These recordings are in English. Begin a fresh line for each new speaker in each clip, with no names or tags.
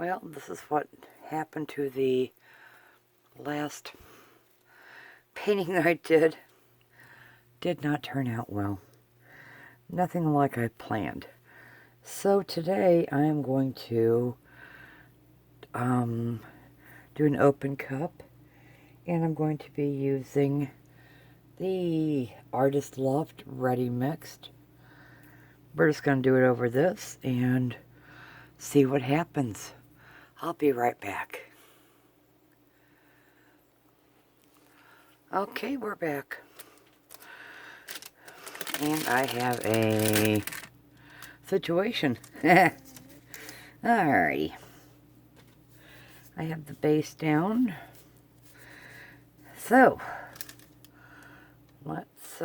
Well, this is what happened to the last painting that I did. Did not turn out well. Nothing like I planned. So today I am going to do an open cup, and I'm going to be using the Artist Loft Ready Mixed. We're just going to do it over this and see what happens. I'll be right back. Okay, we're back. And I have a situation. Alrighty. I have the base down. So, let's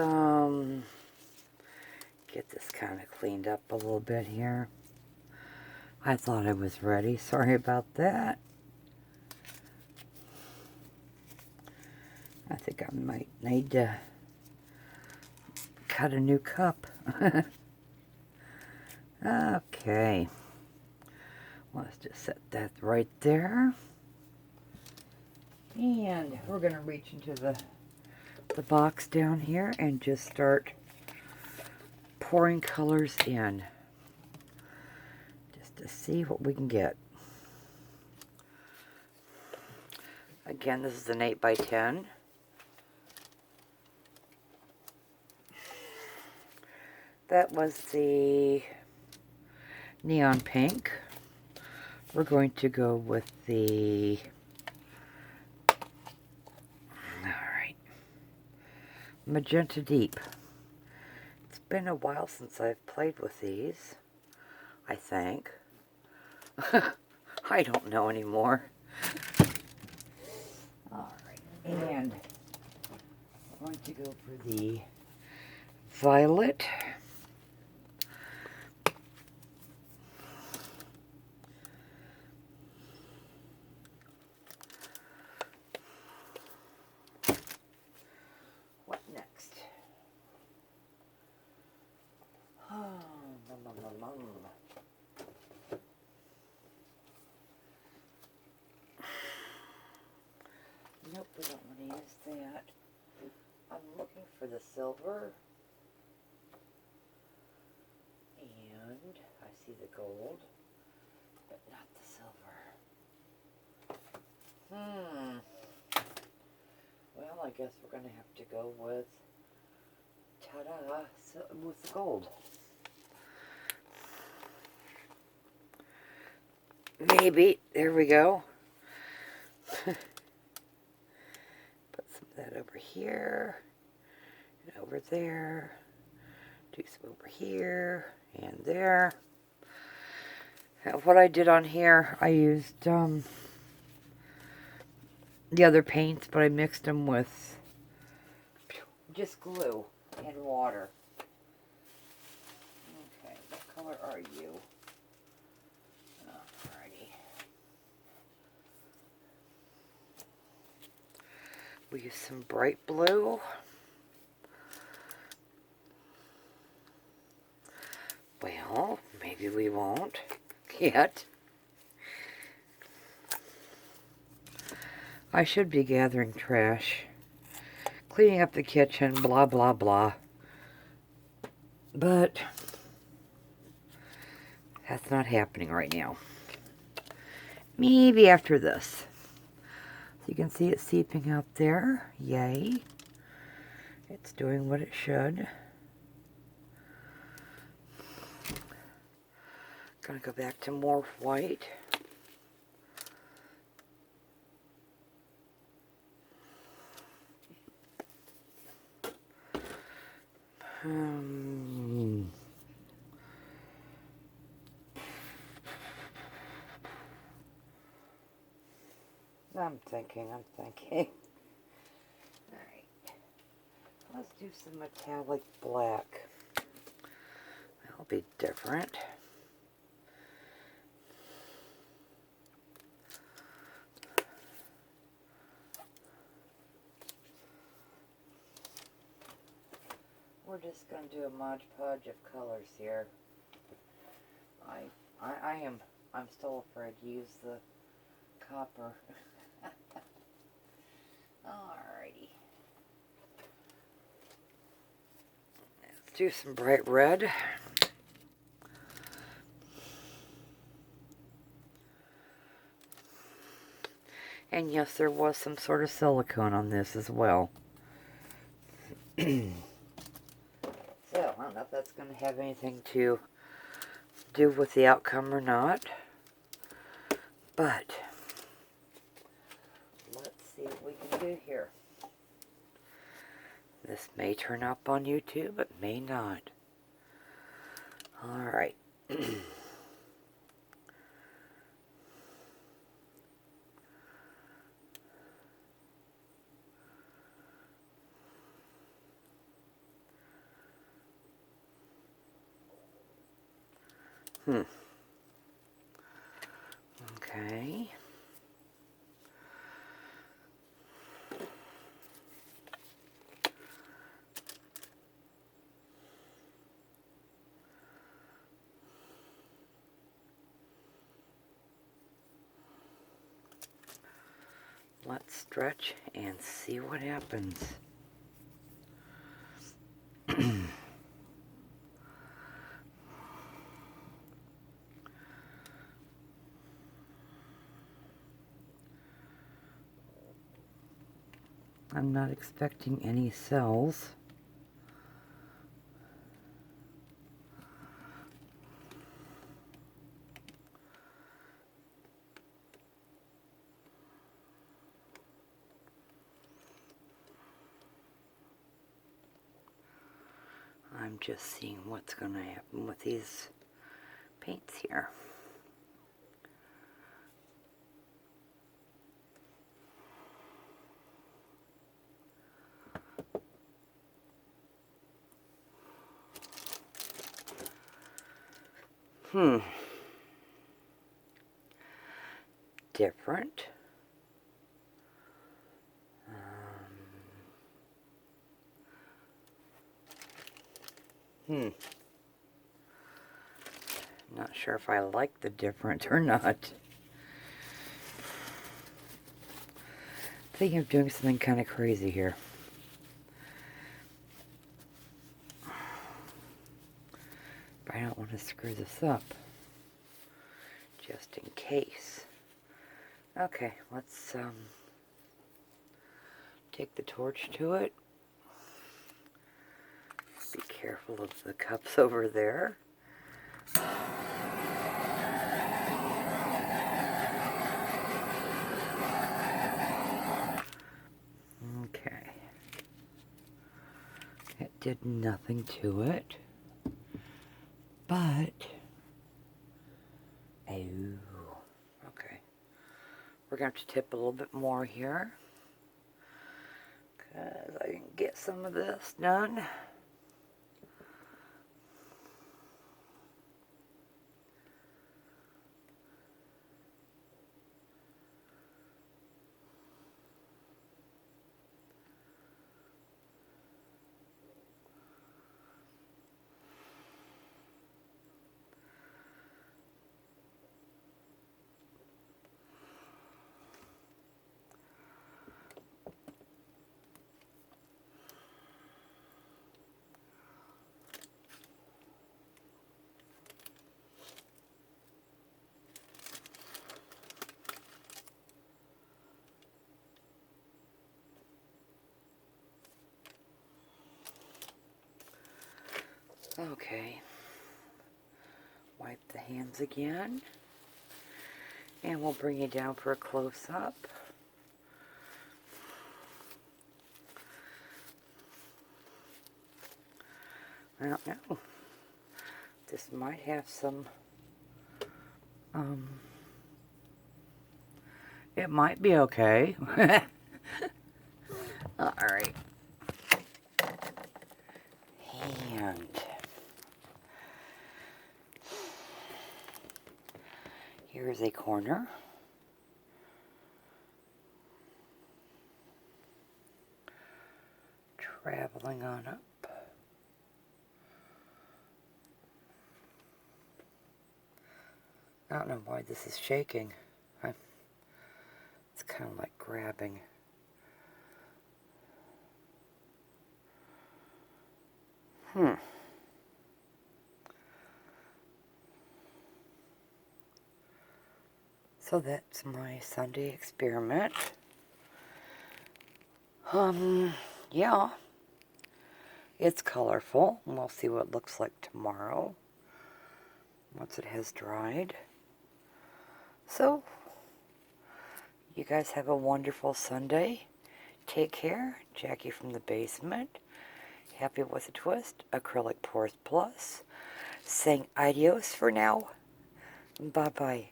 get this kind of cleaned up a little bit here. I thought I was ready. Sorry about that. I think I might need to cut a new cup. Okay. Let's just set that right there. And we're going to reach into the box down here and just start pouring colors in. Just to see what we can get. Again, this is an 8x10. That was the neon pink. We're going to go with the, alright, Magenta Deep. It's been a while since I've played with these, I think. I don't know anymore. Alright, and I'm going to go for the violet. What next? Nope, we don't want to use that. I'm looking for the silver. And I see the gold, but not the silver. Well, I guess we're going to have to go with, ta-da, with the gold. Maybe. There we go. Put some of that over here, and over there. Do some over here, and there. Now, what I did on here, I used the other paints, but I mixed them with just glue and water. Okay, what color are you? Alrighty. We use some bright blue. Well, maybe we won't yet. I should be gathering trash, cleaning up the kitchen, blah, blah, blah. But that's not happening right now. Maybe after this. So you can see it seeping out there. Yay. It's doing what it should. Gonna go back to more white. I'm thinking. Alright. Let's do some metallic black. That'll be different. We're just going to do a Mod Podge of colors here. I I'm still afraid to use the copper. Alrighty. Let's do some bright red. And yes, there was some sort of silicone on this as well. So, I don't know if that's going to have anything to do with the outcome or not. But, let's see what we can do here. This may turn up on YouTube, but may not. Alright. Okay. Let's stretch and see what happens. I'm not expecting any cells. I'm just seeing what's going to happen with these paints here. Different. Not sure if I like the different or not. Thinking of doing something kind of crazy here. But I don't want to screw this up. Just in case. Okay, let's take the torch to it. Be careful of the cups over there. Okay. It did nothing to it. But, oh, okay. We're going to have to tip a little bit more here, because I can get some of this done. Okay, wipe the hands again, and we'll bring you down for a close-up. I don't know. This might have some, it might be okay. Alright. And here's a corner. Traveling on up. I don't know why this is shaking. It's kind of like grabbing. So that's my Sunday experiment. Yeah. It's colorful. We'll see what it looks like tomorrow, once it has dried. So, you guys have a wonderful Sunday. Take care. Jackie from the basement. Happy with a twist. Acrylic Pours Plus. Saying adios for now. Bye-bye.